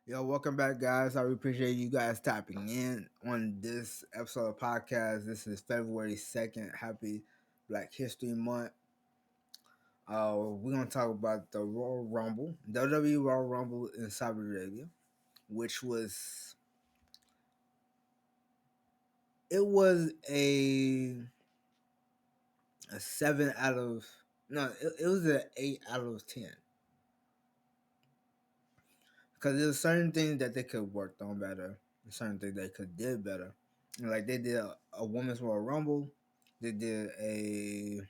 Yo, welcome back, guys. I really appreciate you guys tapping in on this episode of podcast. This is February 2nd. Happy Black History Month. We're going to talk about the Royal Rumble, WWE Royal Rumble in Saudi Arabia, which was, it was a 7 out of, no, it was an 8 out of 10. Because there's certain things that they could have worked on better, and certain things they could did better. Like they did a women's Royal Rumble, they did a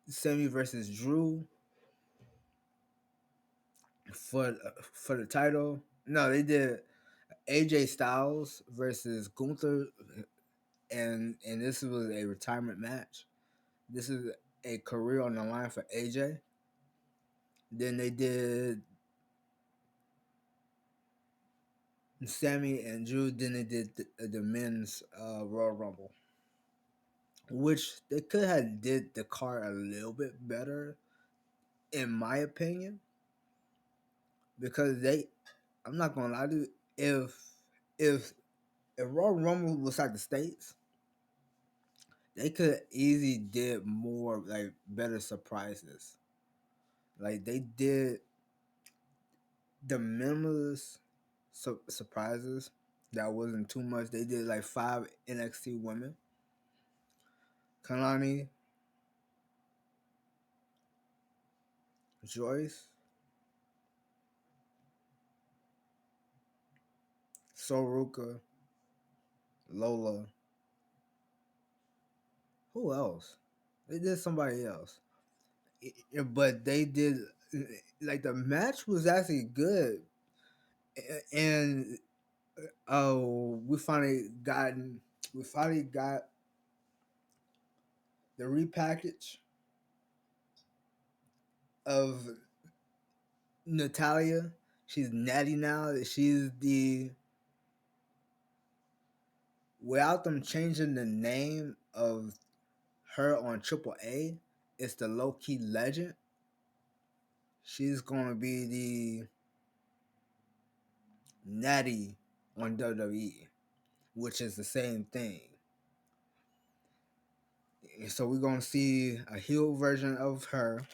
Sammy versus Drew for the title. No, they did AJ Styles versus Gunther, and this was a retirement match. This is a career on the line for AJ. Then they did Sammy and Drew. Then they did the men's Royal Rumble, which they could have did the card a little bit better, in my opinion, because I'm not gonna lie to you, if if Royal Rumble was like the States, they could easily did more like better surprises. Like they did the minimalist surprises that wasn't too much. They did like 5 NXT women: Kalani, Joyce, Soruka, Lola. Who else? They did somebody else. But they did, like, the match was actually good, and oh, we finally got the repackage of Natalia. She's Natty now. She's the Without them changing the name of her on Triple A, it's the low key legend. She's gonna be the Natty on WWE, which is the same thing. So we're gonna see a heel version of her.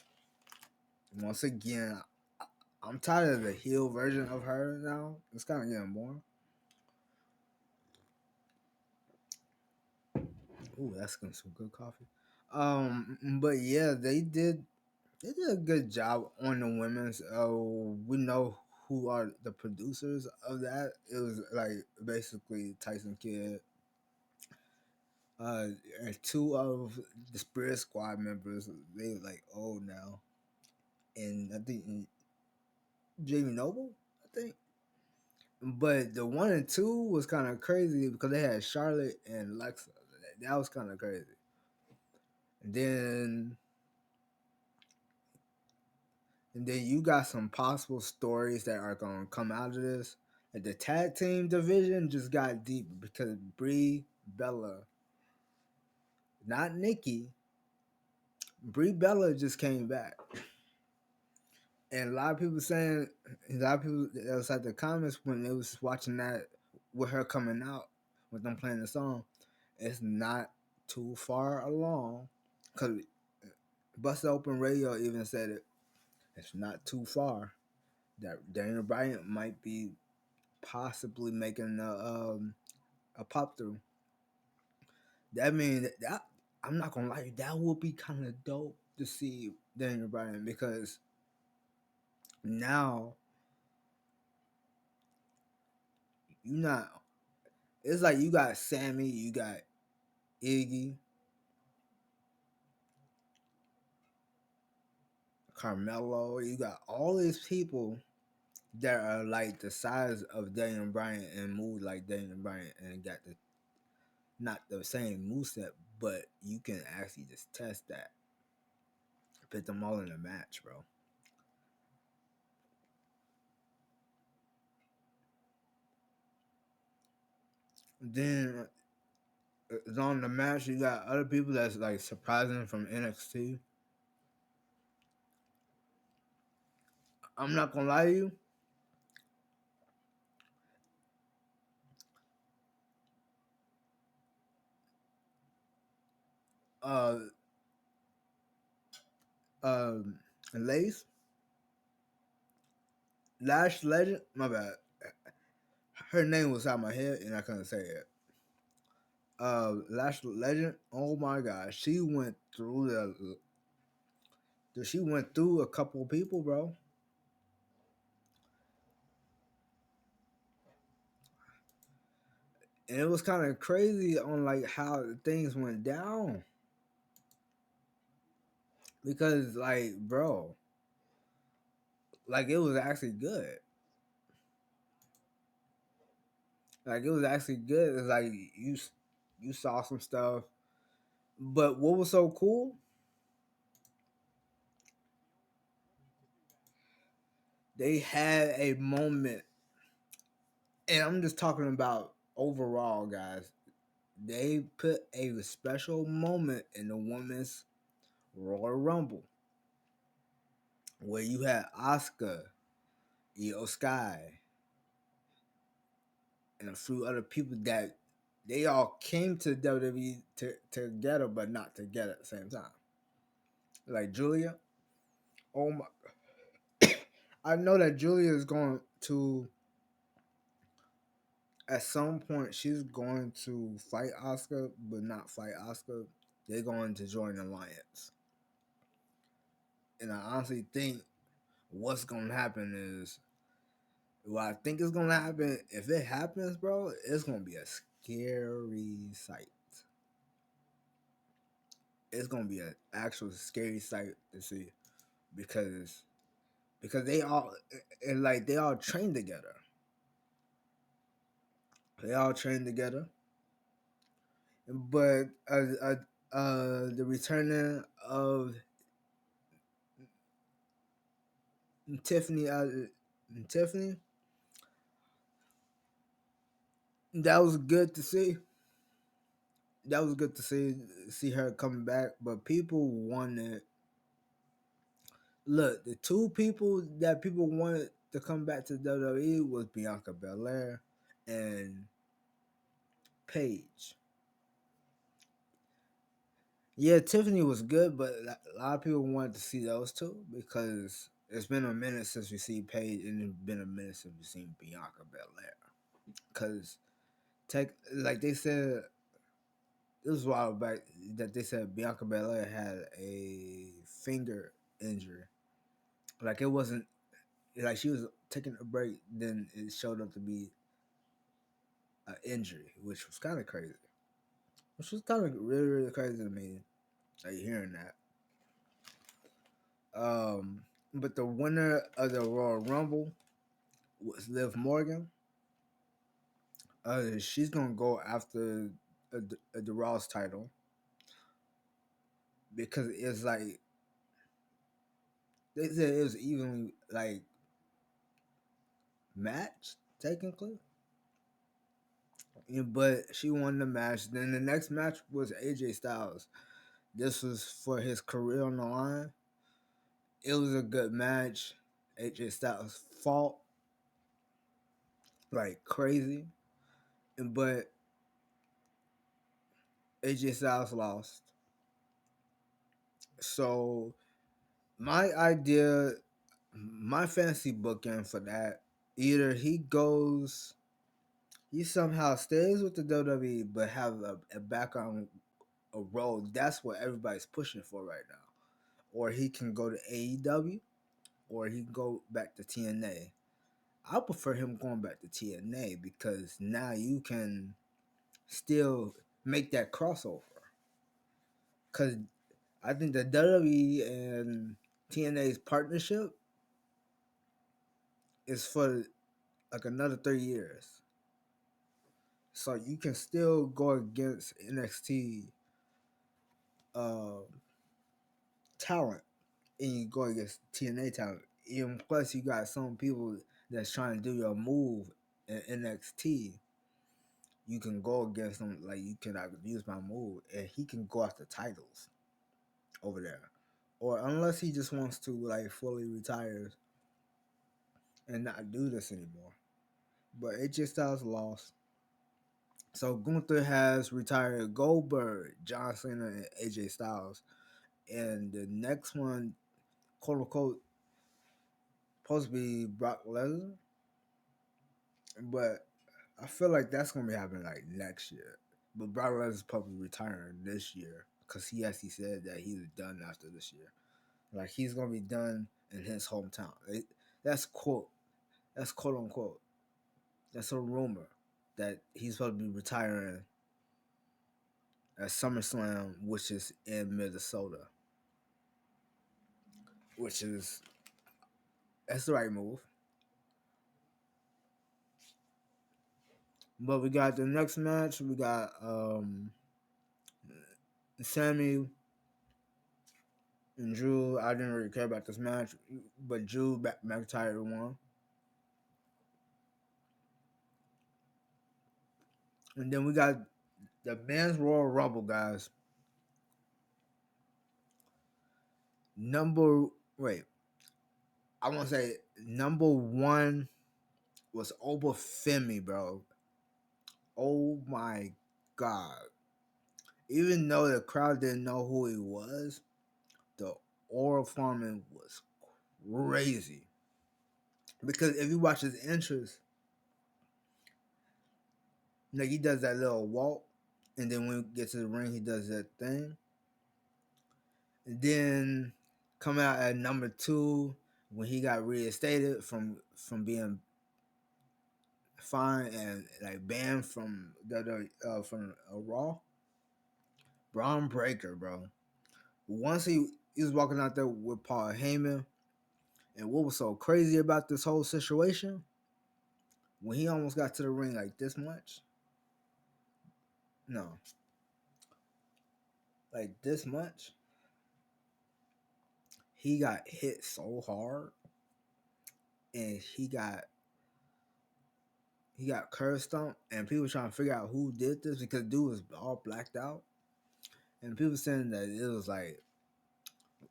Once again, I'm tired of the heel version of her now. It's kind of getting more. Ooh, that's gonna some good coffee. But yeah, they did a good job on the women's. We know who are the producers of that. It was like basically Tyson Kidd, and two of the Spirit Squad members. They like old now, and I think Jamie Noble. I think. But the 1 and 2 was kind of crazy because they had Charlotte and Lexa. That was kind of crazy. And then you got some possible stories that are gonna come out of this. Like the tag team division just got deep because Brie Bella, not Nikki, Brie Bella just came back. And a lot of people that was at the comments when they was watching that with her coming out, with them playing the song, it's not too far along. Because Busted Open Radio even said it's not too far that Daniel Bryan might be possibly making a pop through. That means that I'm not gonna lie, that would be kind of dope to see Daniel Bryan, because now you not. It's like you got Sammy, you got Iggy, Carmelo, you got all these people that are like the size of Daniel Bryan and move like Daniel Bryan and got the not the same moveset, but you can actually just test that. Put them all in a match, bro. Then on the match, you got other people that's like surprising from NXT. I'm not gonna lie to you. Uh, um, Lace, Lash Legend. My bad. Her name was out my head and I couldn't say it. Lash Legend. Oh my god, she went through a couple of people, bro, and it was kind of crazy on like how things went down because like, bro, like it was actually good. Like it was actually good. It's like you saw some stuff, but what was so cool? They had a moment, and I'm just talking about overall, guys. They put a special moment in the women's Royal Rumble where you had Oscar, Io Sky, and a few other people that they all came to WWE together, but not together at the same time. Like Julia, oh my! I know that Julia is going to at some point she's going to fight Oscar, but not fight Oscar. They're going to join an alliance, and I honestly think what's going to happen is what I think is going to happen. If it happens, bro, it's going to be a scary sight. It's going to be an actual scary sight to see because they all and like they all train together. They all train together, but the returning of Tiffany, Tiffany, that was good to see. That was good to see her coming back. But people wanted look the two people that people wanted to come back to WWE was Bianca Belair and Paige. Yeah, Tiffany was good, but a lot of people wanted to see those two because it's been a minute since we see Paige, and it's been a minute since we've seen Bianca Belair. Because, like they said, this was a while back that they said Bianca Belair had a finger injury. Like it wasn't like she was taking a break, then it showed up to be an injury, which was kind of crazy. Which was kind of really, really crazy to me. Like hearing that. Um, but the winner of the Royal Rumble was Liv Morgan. She's gonna go after the Raw's title because it's like they said it was evenly like matched technically. Yeah, but she won the match. Then the next match was AJ Styles. This was for his career on the line. It was a good match. AJ Styles fought like crazy, but AJ Styles lost. So my idea, my fantasy booking for that, either he somehow stays with the WWE, but have a background, a role. That's what everybody's pushing for right now. Or he can go to AEW, or he can go back to TNA. I prefer him going back to TNA because now you can still make that crossover. Because I think the WWE and TNA's partnership is for like another 3 years. So you can still go against NXT uh, talent and you go against TNA talent. Even plus, you got some people that's trying to do your move in NXT. You can go against them like you can use my move, and he can go after titles over there. Or unless he just wants to like fully retire and not do this anymore. But AJ Styles lost. So Gunther has retired Goldberg, John Cena, and AJ Styles. And the next one, quote unquote, supposed to be Brock Lesnar. But I feel like that's gonna be happening like next year. But Brock Lesnar's probably retiring this year because he actually said that he's done after this year. Like he's gonna be done in his hometown. That's quote. That's quote unquote. That's a rumor that he's supposed to be retiring at SummerSlam, which is in Minnesota. Which is that's the right move. But we got the next match. We got Sammy and Drew. I didn't really care about this match, but Drew McIntyre won. And then we got the men's Royal Rumble, guys. Number wait, I want to say number one was Obafemi, bro. Oh my god! Even though the crowd didn't know who he was, the oral farming was crazy. Because if you watch his entrance, like he does that little walk, and then when he gets to the ring, he does that thing. And then come out at number two when he got reinstated from being fined and like banned from from Raw. Braun Breaker, bro. Once he was walking out there with Paul Heyman, and what was so crazy about this whole situation when he almost got to the ring like this much, no, like this much, he got hit so hard, and he got curb stomped, and people trying to figure out who did this because dude was all blacked out, and people saying that it was like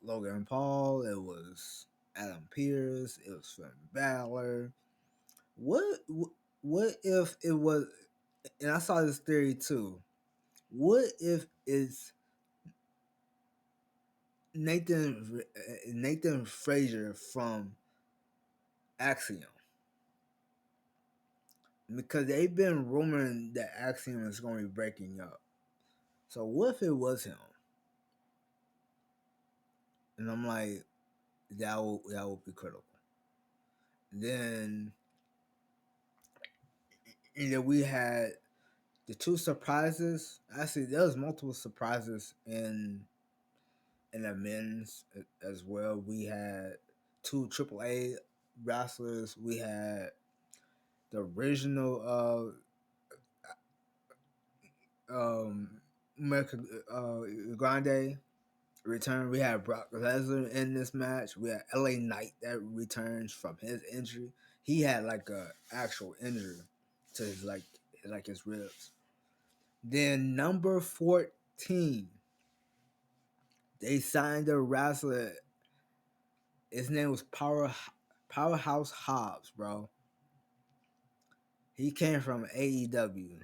Logan Paul, it was Adam Pearce, it was Finn Balor. What if it was? And I saw this theory too. What if it's Nathan Frazier from Axiom? Because they've been rumoring that Axiom is going to be breaking up. So what if it was him? And I'm like, that would be critical. Then and then we had the two surprises. Actually, there was multiple surprises in the men's as well. We had two AAA wrestlers. We had the original American Grande return. We had Brock Lesnar in this match. We had LA Knight that returns from his injury. He had like a actual injury to his like his ribs. Then number 14, they signed a wrestler. His name was Powerhouse Hobbs, bro. He came from AEW.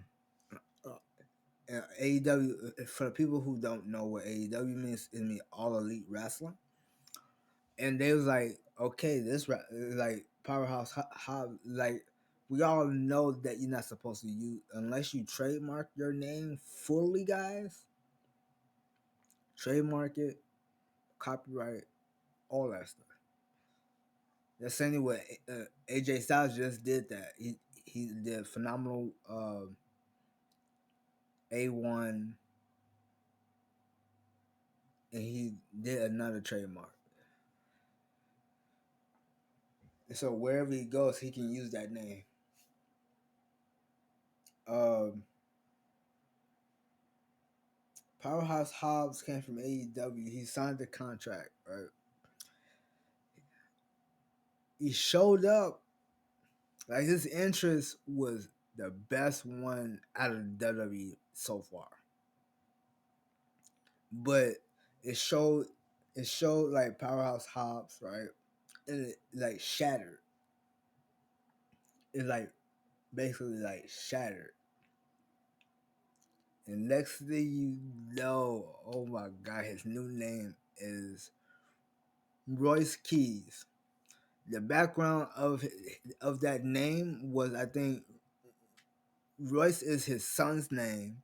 AEW, for the people who don't know what AEW means, it means All Elite Wrestling. And they was like, okay, this like Powerhouse Hobbs, like we all know that you're not supposed to use unless you trademark your name fully, guys. Trademark it, copyright, all that stuff. That's same what AJ Styles just did. That he did phenomenal A1, and he did another trademark. And so wherever he goes, he can use that name. Um, Powerhouse Hobbs came from AEW. He signed the contract, right? He showed up. Like his interest was the best one out of the WWE so far. But it showed like Powerhouse Hobbs, right? And it like shattered. is like basically like shattered. And next thing you know, oh my god, his new name is Royce Keys. The background of that name was, I think, Royce is his son's name.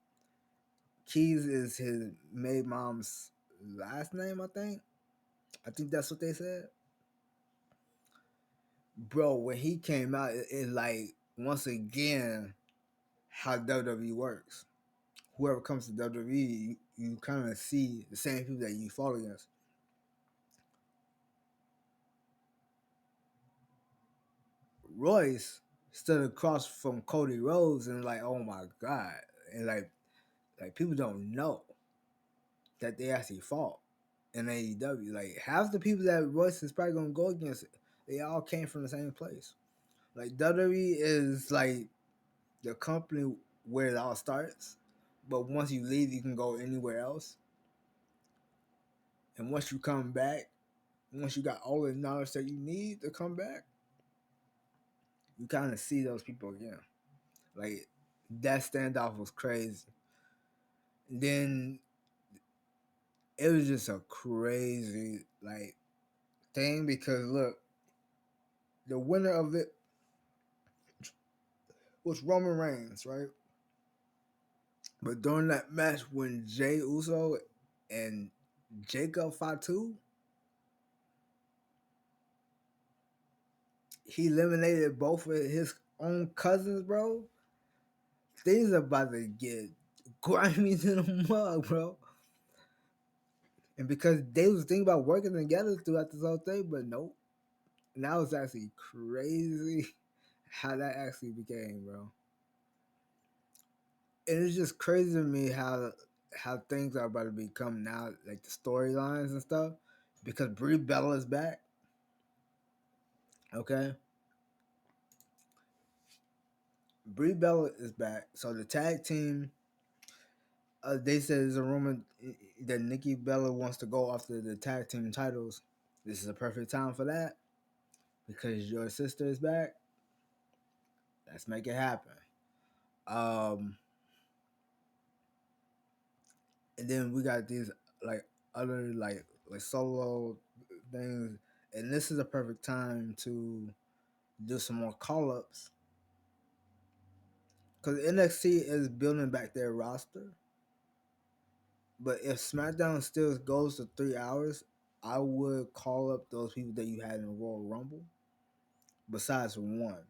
Keys is his maid mom's last name, I think. I think that's what they said. Bro, when he came out, it like once again how WWE works. Whoever comes to WWE, you kind of see the same people that you fought against. Royce stood across from Cody Rhodes and like, oh my god, and like people don't know that they actually fought in AEW. Like half the people that Royce is probably gonna go against, they all came from the same place. Like WWE is like the company where it all starts, but once you leave, you can go anywhere else. And once you come back, once you got all the knowledge that you need to come back, you kind of see those people again. Like that standoff was crazy. Then it was just a crazy like thing because look, the winner of it was Roman Reigns, right? But during that match when Jay Uso and Jacob Fatu, he eliminated both of his own cousins, bro. Things about to get grimy to the mug, bro. And because they was thinking about working together throughout this whole thing, but nope. And that was actually crazy how that actually became, bro. And it's just crazy to me how things are about to become now, like the storylines and stuff. Because Brie Bella is back, okay? Brie Bella is back. So the tag team, they said there's a rumor that Nikki Bella wants to go after the tag team titles. This is a perfect time for that because your sister is back. Let's make it happen. Um, and then we got these like other like solo things, and this is a perfect time to do some more call ups because NXT is building back their roster. But if SmackDown still goes to 3 hours, I would call up those people that you had in the Royal Rumble. Besides one,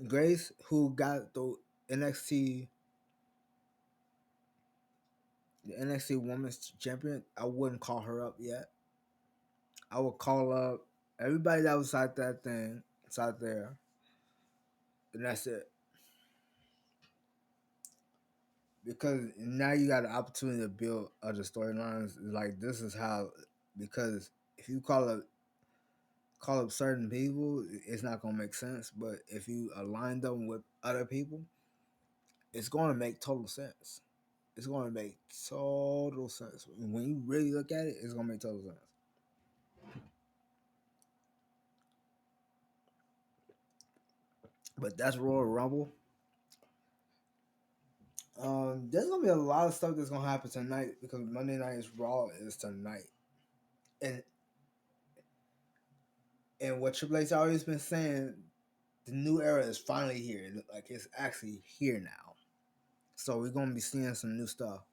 Grace, who got NXT the NXT Women's Champion, I wouldn't call her up yet. I would call up everybody that was out that thing, it's out there, and that's it. Because now you got an opportunity to build other storylines. Like this is how, because if you call up certain people, it's not gonna make sense. But if you align them with other people, it's gonna make total sense. It's gonna make total sense. When you really look at it, it's gonna make total sense. But that's Royal Rumble. There's gonna be a lot of stuff that's gonna happen tonight because Monday Night's Raw is tonight, and what Triple H always been saying, the new era is finally here. Like it's actually here now. So we're gonna be seeing some new stuff.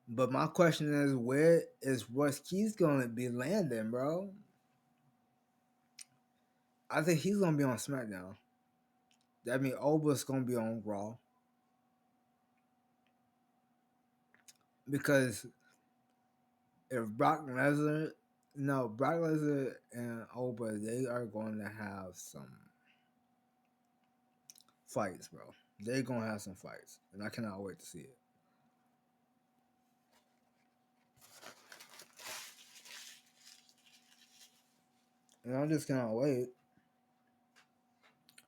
But my question is, where is Royce Keys gonna be landing, bro? I think he's gonna be on SmackDown. That means Oba's gonna be on Raw because if Brock Lesnar and Oba, they are going to have some fights, bro. They're gonna have some fights, and I cannot wait to see it. And I just cannot wait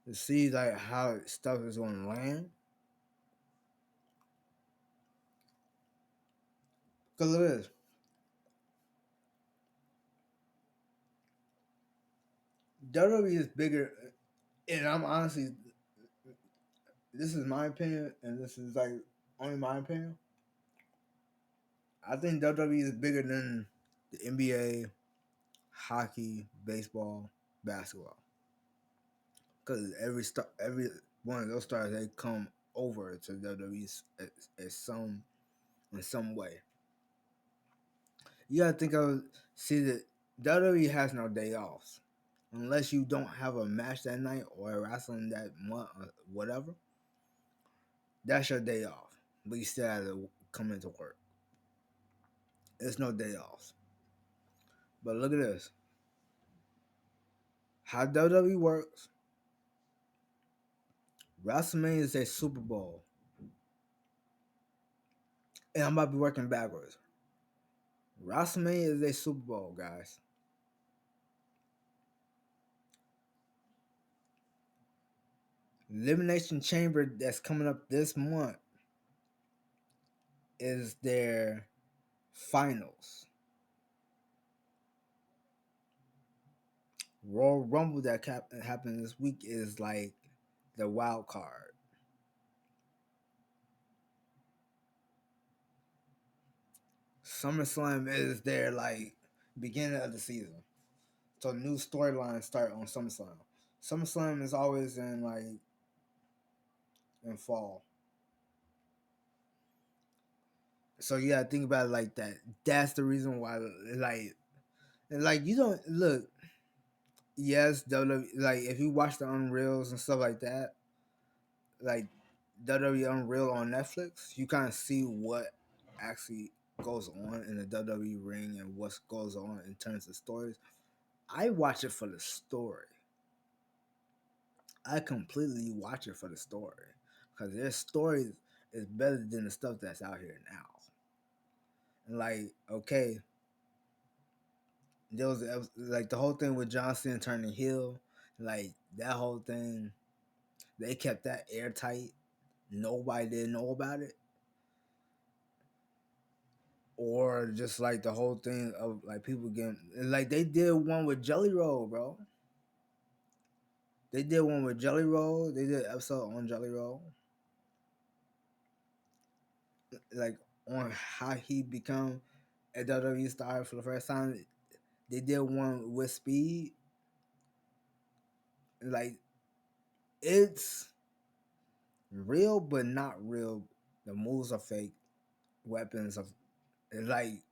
to see like how stuff is gonna land. Cause look at this. WWE is bigger. And I'm honestly, this is my opinion, and this is like only my opinion. I think WWE is bigger than the NBA, hockey, baseball, basketball. Because every one of those stars, they come over to WWE at some in some way. You gotta think of see that WWE has no day offs unless you don't have a match that night or wrestling that month or whatever. That's your day off, but you still have to come into work. There's no day offs. But look at this: how WWE works. WrestleMania is a Super Bowl, and I'm about to be working backwards. WrestleMania is a Super Bowl, guys. Elimination Chamber that's coming up this month is their finals. Royal Rumble that happened this week is like the wild card. SummerSlam is their like beginning of the season. So new storylines start on SummerSlam. SummerSlam is always in like in fall. So yeah, think about it like that. That's the reason why like you don't look. Yes, like if you watch the Unreals and stuff like that, like WWE Unreal on Netflix, you kind of see what actually goes on in the WWE ring and what goes on in terms of stories. I watch it for the story. I completely watch it for the story because their stories is better than the stuff that's out here now. And like, okay, there was like the whole thing with John Cena turning heel, like that whole thing. They kept that airtight. Nobody didn't know about it. Or just like the whole thing of like people getting like they did one with Jelly Roll, bro. They did one with Jelly Roll. They did an episode on Jelly Roll, like on how he become a WWE star for the first time. They did one with Speed. Like it's real, but not real. The moves are fake. Weapons of like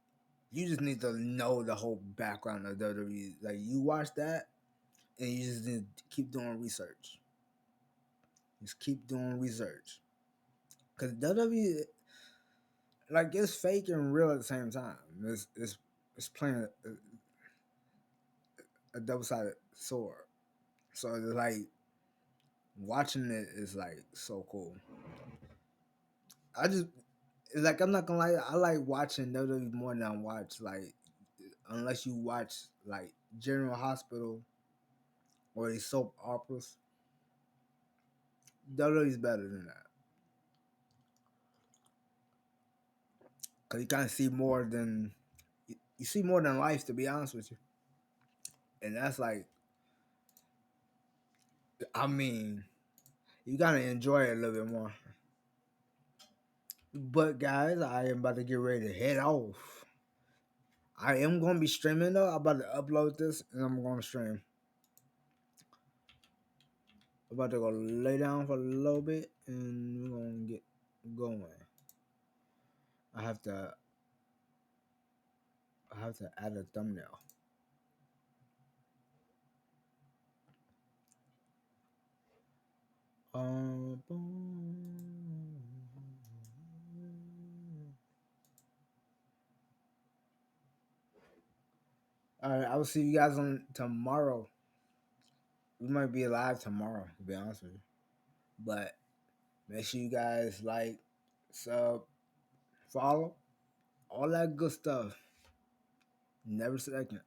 you just need to know the whole background of WWE. Like you watch that, and you just need to keep doing research. Just keep doing research. Cause WWE, like, it's fake and real at the same time. It's playing a double sided sword. So it's like watching it is like so cool. I just like I'm not gonna lie. I like watching WWE more than I watch like unless you watch like General Hospital or these soap operas. WWE is better than that because you kind of see more than you see more than life. To be honest with you, and that's like I mean you gotta enjoy it a little bit more. But guys, I am about to get ready to head off. I am gonna be streaming though. I'm about to upload this and I'm gonna stream. I'm about to go lay down for a little bit and we're gonna get going. I have to add a thumbnail. Boom. All right, I will see you guys on tomorrow. We might be live tomorrow, to be honest with you. But make sure you guys like, sub, follow, all that good stuff. Never second.